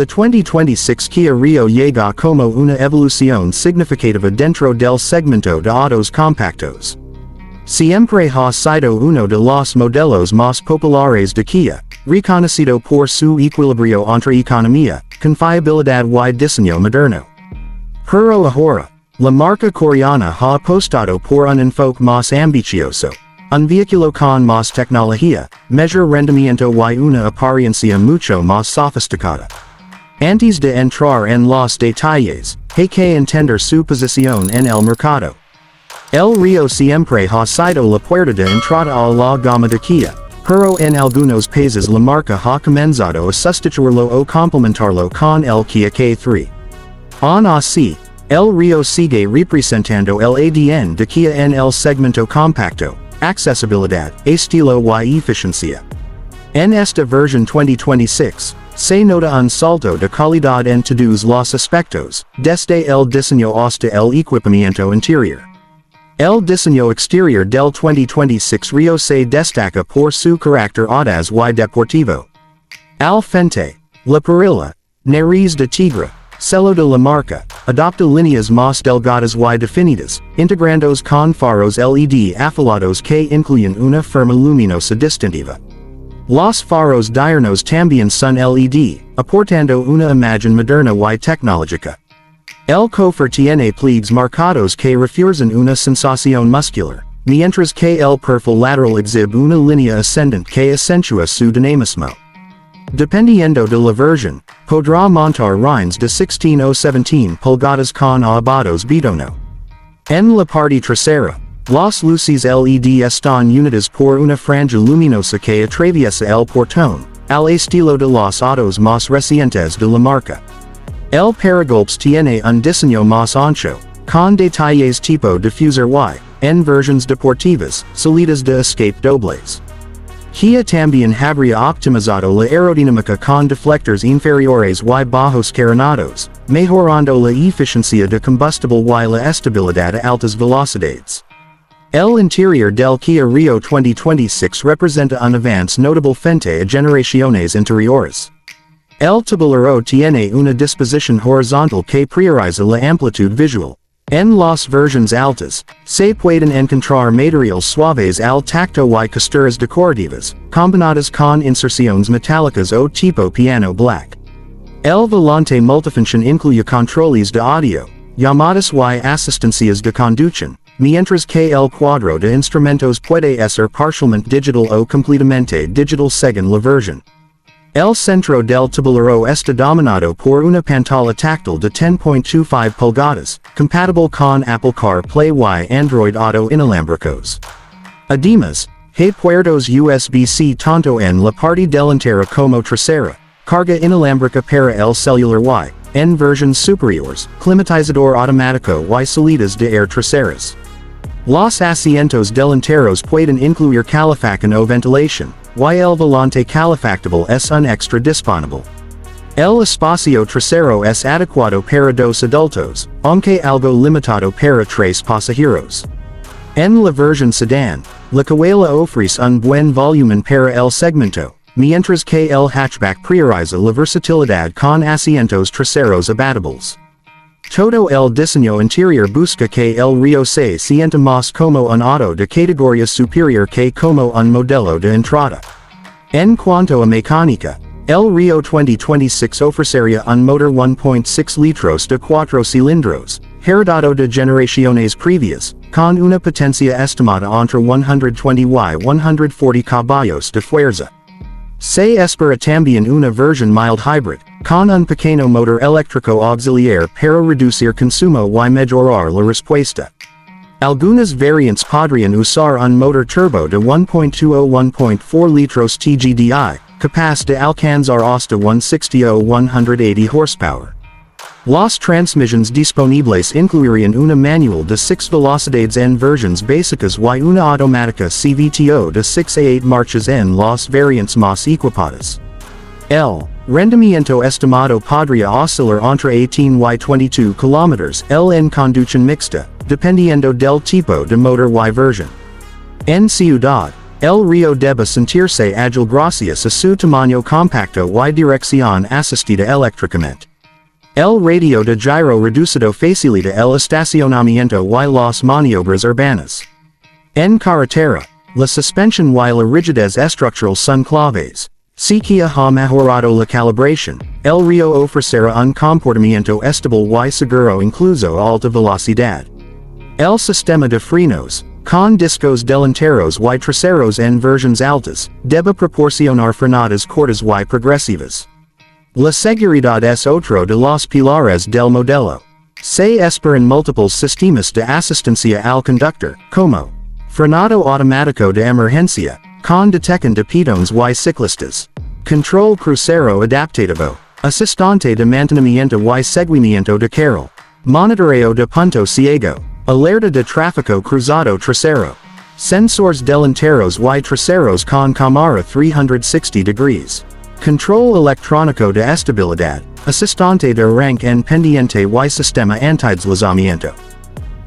The 2026 Kia Rio llega como una evolución significativa dentro del segmento de autos compactos. Siempre ha sido uno de los modelos más populares de Kia, reconocido por su equilibrio entre economía, confiabilidad y diseño moderno. Pero ahora, la marca coreana ha apostado por un enfoque más ambicioso, un vehículo con más tecnología, mejor rendimiento y una apariencia mucho más sofisticada. Antes de entrar en los detalles, hay que entender su posición en el mercado. El Rio siempre ha sido la puerta de entrada a la gama de Kia, pero en algunos países la marca ha comenzado a sustituirlo o complementarlo con el Kia K3. Aún así, el Rio sigue representando el ADN de Kia en el segmento compacto, accesibilidad, estilo y eficiencia. En esta versión 2026, se nota un salto de calidad en todos los aspectos, desde el diseño hasta el equipamiento interior. El diseño exterior del 2026 Rio se destaca por su carácter audaz y deportivo. Al frente, la parrilla, nariz de tigre, sello de la marca, adopta líneas más delgadas y definidas, integrandos con faros LED afilados que incluyen una forma luminosa distintiva. Los faros diurnos también son LED, aportando una imagen moderna y tecnológica. El cofre tiene pliegues marcados que refuerzan una sensación muscular, mientras que el perfil lateral exhibe una línea ascendente que acentúa su dinamismo. Dependiendo de la versión, podrá montar rines de 16 o 17 pulgadas con abados bidono. En la parte trasera, las luces LED están unidas por una franja luminosa que atraviesa el portón, al estilo de los autos más recientes de la marca. El paragolpes tiene un diseño más ancho, con detalles tipo diffuser y, en versiones deportivas, salidas de escape dobles. Kia también habría optimizado la aerodinámica con deflectores inferiores y bajos carronados, mejorando la eficiencia de combustible y la estabilidad a altas velocidades. El interior del Kia Rio 2026 representa un avance notable frente a generaciones anteriores. El tablero tiene una disposición horizontal que prioriza la amplitud visual. En las versiones altas, se pueden encontrar materiales suaves al tacto y costuras decorativas, combinadas con inserciones metálicas o tipo piano black. El volante multifunction incluye controles de audio, llamadas y asistencias de conducción, mientras que el cuadro de instrumentos puede ser parcialmente digital o completamente digital según la versión. El centro del tablero está dominado por una pantalla táctil de 10.25 pulgadas, compatible con Apple CarPlay y Android Auto inalámbricos. Además, hay puertos USB-C tanto en la parte delantera como trasera, carga inalámbrica para el celular y, en versiones superiores, climatizador automático y salidas de air traseras. Los asientos delanteros pueden incluir calefacción o ventilación, y el volante calefactable es un extra disponible. El espacio trasero es adecuado para dos adultos, aunque algo limitado para tres pasajeros. En la versión sedán, la cajuela ofrece un buen volumen para el segmento, mientras que el hatchback prioriza la versatilidad con asientos traseros abatibles. Todo el diseño interior busca que el Rio se sienta más como un auto de categoría superior que como un modelo de entrada. En cuanto a mecánica, el Rio 2026 ofrecería un motor 1.6 litros de 4 cilindros, heredado de generaciones previas, con una potencia estimada entre 120 y 140 caballos de fuerza. Se espera también una versión mild hybrid, con un pequeño motor eléctrico auxiliar para reducir consumo y mejorar la respuesta. Algunas variantes podrían usar un motor turbo de 1.2 o 1.4 litros TGDI, capaz de alcanzar hasta 160 o 180 horsepower. Las transmisiones disponibles incluirían una manual de 6 velocidades en versiones básicas y una automática CVTO de 6 a 8 marchas en las variantes más equipadas. El rendimiento estimado podría oscilar entre 18 y 22 km en conducción mixta, dependiendo del tipo de motor y versión. En ciudad, El Rio debe sentirse ágil gracias a su tamaño compacto y dirección asistida eléctricamente. El radio de giro reducido facilita el estacionamiento y las maniobras urbanas. En carretera, la suspensión y la rigidez estructural son claves. Si Kia ha mejorado la calibración, el Rio ofrecerá un comportamiento estable y seguro incluso a alta velocidad. El sistema de frenos, con discos delanteros y traseros en versiones altas, debe proporcionar frenadas cortas y progresivas. La seguridad es otro de los pilares del modelo. Se esperan múltiples sistemas de asistencia al conductor, como frenado automático de emergencia, con detección de peatones y ciclistas, control crucero adaptativo, asistente de mantenimiento y seguimiento de carril, monitoreo de punto ciego, alerta de tráfico cruzado trasero, sensores delanteros y traseros con cámara 360 degrees, control electrónico de estabilidad, asistente de arranque en pendiente y sistema antideslizamiento.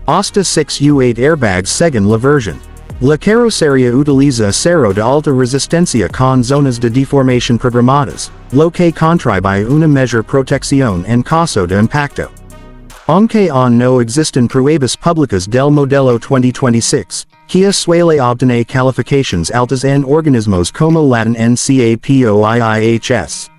Hasta 6 U8 airbags según la versión. La carrocería utiliza acero de alta resistencia con zonas de deformación programadas, lo que contribuye a una mayor protección en caso de impacto. Aunque aún no existen pruebas públicas del modelo 2026, Kia suele obtener calificaciones altas en organismos como la NCAPOIIHS.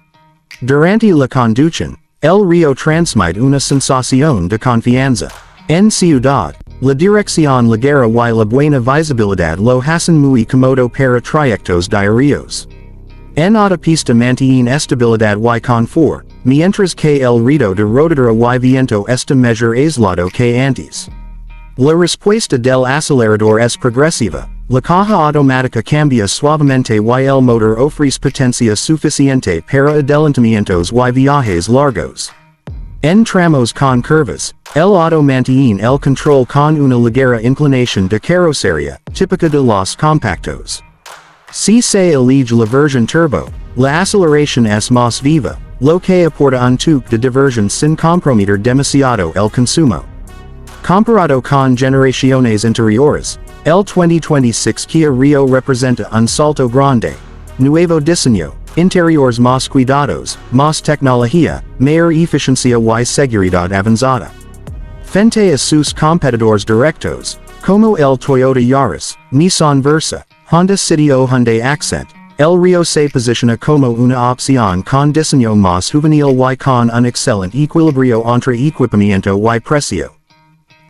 Durante la conducción, el Rio transmite una sensación de confianza. En ciudad, la dirección ligera y la buena visibilidad lo hacen muy cómodo para trayectos diarios. En autopista mantiene estabilidad y confort, mientras que el ritmo de rodadera y viento está mejor aislado que antes. La respuesta del acelerador es progresiva, la caja automática cambia suavemente y el motor ofrece potencia suficiente para adelantamientos y viajes largos. En tramos con curvas, el auto mantiene el control con una ligera inclinación de carrocería, típica de los compactos. Si se elige la versión turbo, la aceleración es más viva, lo que aporta un toque de diversión sin comprometer demasiado el consumo. Comparado con generaciones anteriores, el 2026 Kia Rio representa un salto grande. Nuevo diseño, interiores más cuidados, más tecnología, mayor eficiencia y seguridad avanzada. Frente a sus competidores directos, como el Toyota Yaris, Nissan Versa, Honda City o Hyundai Accent, el Rio se posiciona como una opción con diseño más juvenil y con un excelente equilibrio entre equipamiento y precio.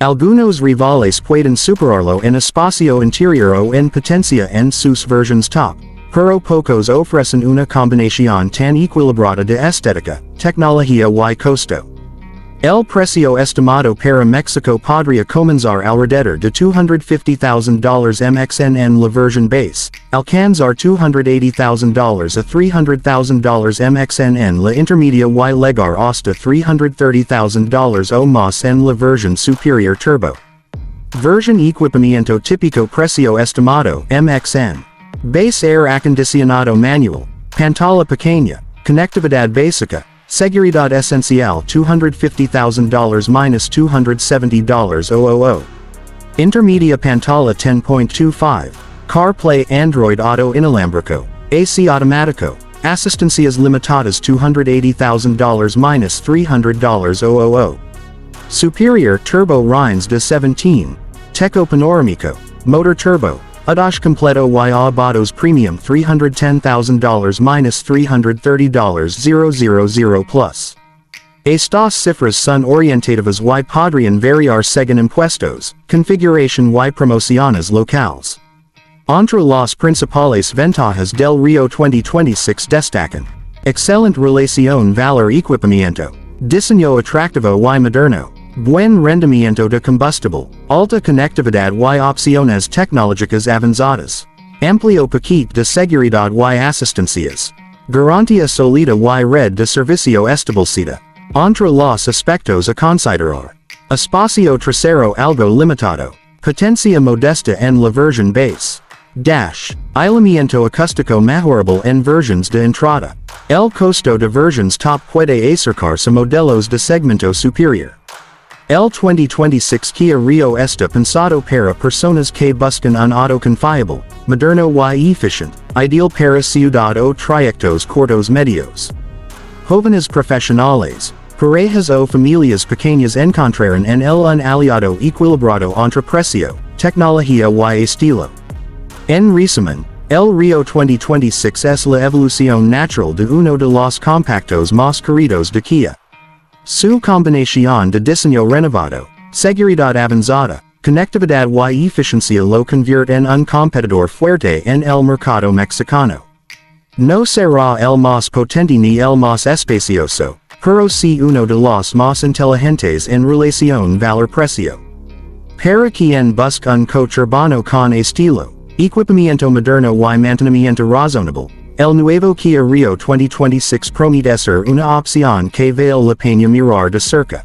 Algunos rivales pueden superarlo en espacio interior o en potencia en sus versiones top, pero pocos ofrecen una combinación tan equilibrada de estética, tecnología y costo. El precio estimado para México podría comenzar alrededor de $250,000 MXN en la versión base, alcanzar $280,000 a $300,000 MXN en la intermedia y llegar hasta $330,000 o más en la versión superior turbo. Versión equipamiento típico precio estimado MXN. Base air acondicionado manual, pantalla pequeña, conectividad básica, seguridad esencial $250,000 minus $270,000. Intermedia pantalla 10.25, CarPlay Android Auto inalámbrico, AC automático, asistencias limitadas $280,000 minus $300,000. Superior turbo Rines de 17, techo panorámico, motor turbo, Adash completo y abados premium $310,000 minus $330,000 plus. Estas cifras son orientativas y podrían variar según impuestos, configuración y promociones locales. Entre las principales ventajas del Rio 2026 destacan: excelente relación valor-equipamiento, diseño atractivo y moderno, buen rendimiento de combustible, alta conectividad y opciones tecnológicas avanzadas, amplio paquete de seguridad y asistencias, garantía sólida y red de servicio establecida. Entre los aspectos a considerar: espacio trasero algo limitado, potencia modesta en la versión base, aislamiento acústico mejorable en versiones de entrada. El costo de versiones top puede acercarse a modelos de segmento superior. El 2026 Kia Rio está pensado para personas que buscan un auto confiable, moderno y eficiente, ideal para ciudad o trayectos cortos medios. Jóvenes profesionales, parejas o familias pequeñas encontrarán en el un aliado equilibrado entre precio, tecnología y estilo. En resumen, el Rio 2026 es la evolución natural de uno de los compactos más queridos de Kia. Su combinación de diseño renovado, seguridad avanzada, conectividad y eficiencia lo convierte en un competidor fuerte en el mercado mexicano. No será el más potente ni el más espacioso, pero sí uno de los más inteligentes en relación valor-precio. Para quien busca un coche urbano con estilo, equipamiento moderno y mantenimiento razonable, el nuevo Kia Rio 2026 promete ser una opción que vale la pena mirar de cerca.